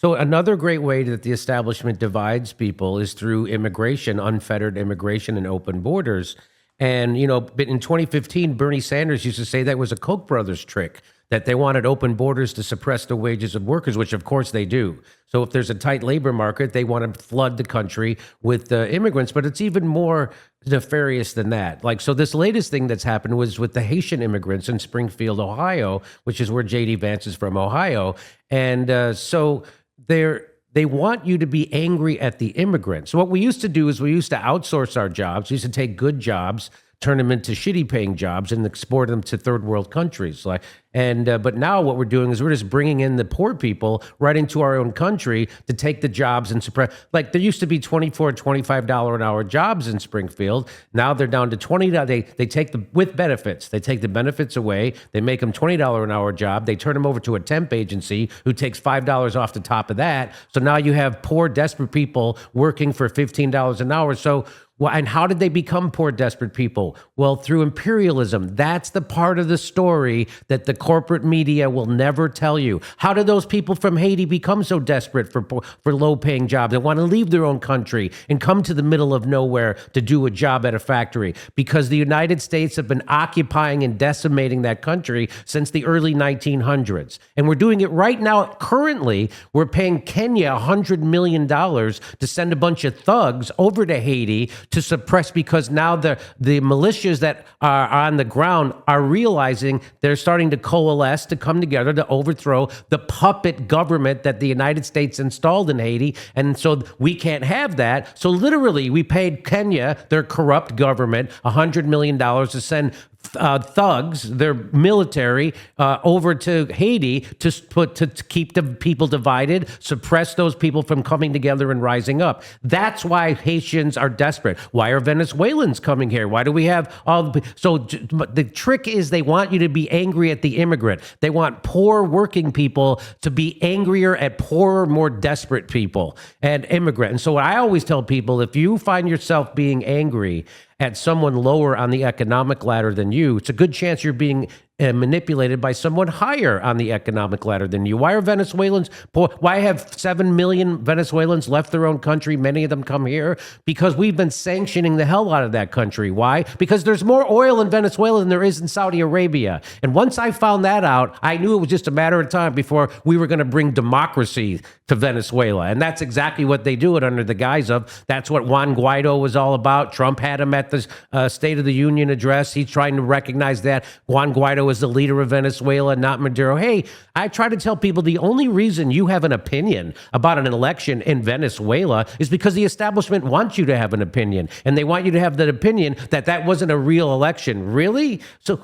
So another great way that the establishment divides people is through immigration, unfettered immigration and open borders. And, but in 2015, Bernie Sanders used to say that was a Koch brothers trick, that they wanted open borders to suppress the wages of workers, which of course they do. So if there's a tight labor market, they want to flood the country with immigrants, but it's even more nefarious than that. Like, so this latest thing that's happened was with the Haitian immigrants in Springfield, Ohio, which is where J.D. Vance is from, Ohio. And so they want you to be angry at the immigrants. So what we used to do is we used to outsource our jobs. We used to take good jobs, turn them into shitty paying jobs and export them to third world countries. But now what we're doing is we're just bringing in the poor people right into our own country to take the jobs and suppress. Like there used to be $24, $25 an hour jobs in Springfield. Now they're down to $20. They take with benefits. They take the benefits away. They make them $20 an hour job. They turn them over to a temp agency who takes $5 off the top of that. So now you have poor, desperate people working for $15 an hour. So well, and how did they become poor, desperate people? Well, through imperialism. That's the part of the story that the corporate media will never tell you. How did those people from Haiti become so desperate for low-paying jobs? They want to leave their own country and come to the middle of nowhere to do a job at a factory because the United States have been occupying and decimating that country since the early 1900s. And we're doing it right now. Currently, we're paying Kenya $100 million to send a bunch of thugs over to Haiti to suppress, because now the militias that are on the ground are realizing they're starting to coalesce to come together to overthrow the puppet government that the United States installed in Haiti. And so we can't have that. So literally, we paid Kenya, their corrupt government, $100 million to send thugs, their military, over to Haiti to keep the people divided, suppress those people from coming together and rising up. That's why Haitians are desperate. Why are Venezuelans coming here? Why do we have all the... So the trick is they want you to be angry at the immigrant. They want poor working people to be angrier at poorer, more desperate people and immigrant. And so I always tell people, if you find yourself being angry at someone lower on the economic ladder than you, it's a good chance you're being manipulated by someone higher on the economic ladder than you. Why are Venezuelans poor? Why have 7 million Venezuelans left their own country? Many of them come here because we've been sanctioning the hell out of that country. Why? Because there's more oil in Venezuela than there is in Saudi Arabia. And once I found that out, I knew it was just a matter of time before we were going to bring democracy to Venezuela. And that's exactly what they do it under the guise of. That's what Juan Guaido was all about. Trump had him at the State of the Union address. He's trying to recognize that Juan Guaido is the leader of Venezuela, not Maduro. Hey, I try to tell people the only reason you have an opinion about an election in Venezuela is because the establishment wants you to have an opinion, and they want you to have that opinion that wasn't a real election. Really? So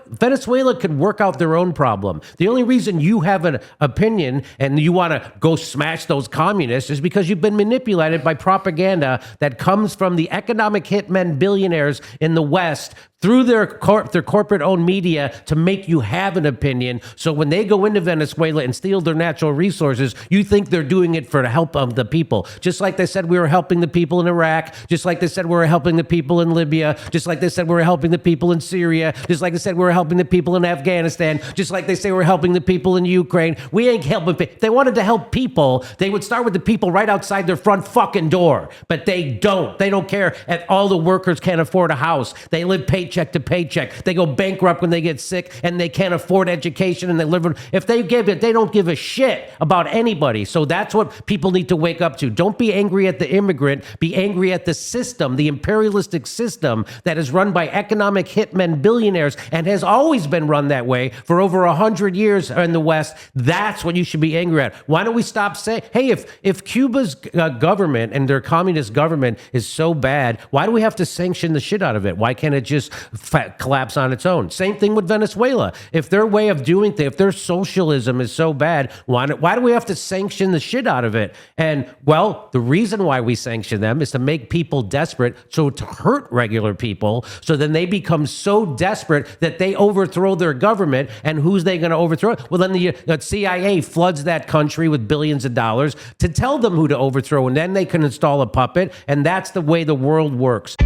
Venezuela can work out their own problem. The only reason you have an opinion and you want to go smash those communists is because you've been manipulated by propaganda that comes from the economic hitmen billionaires in the West through their corporate-owned media to make you have an opinion. So when they go into Venezuela and steal their natural resources, you think they're doing it for the help of the people. Just like they said we were helping the people in Iraq, just like they said we were helping the people in Libya, just like they said we were helping the people in Syria, just like they said we were helping the people in Afghanistan, just like they say we're helping the people in Ukraine. We ain't helping. If they wanted to help people, they would start with the people right outside their front fucking door. But they don't. They don't care. And all the workers can't afford a house. They live paycheck to paycheck. They go bankrupt when they get sick, and they can't afford education, and they live. If they give it, they don't give a shit about anybody. So that's what people need to wake up to. Don't be angry at the immigrant. Be angry at the system, the imperialistic system that is run by economic hitmen billionaires and has always been run that way for over 100 years in the West. That's what you should be angry at. Why don't we stop saying, hey, if Cuba's government and their communist government is so bad, why do we have to sanction the shit out of it? Why can't it just collapse on its own? Same thing with Venezuela. If their way of doing things, if their socialism is so bad, why do we have to sanction the shit out of it? And, well, the reason why we sanction them is to make people desperate, so to hurt regular people, so then they become so desperate that they overthrow their government. And who's they going to overthrow? Well, then the CIA floods that country with billions of dollars to tell them who to overthrow, and then they can install a puppet, and that's the way the world works.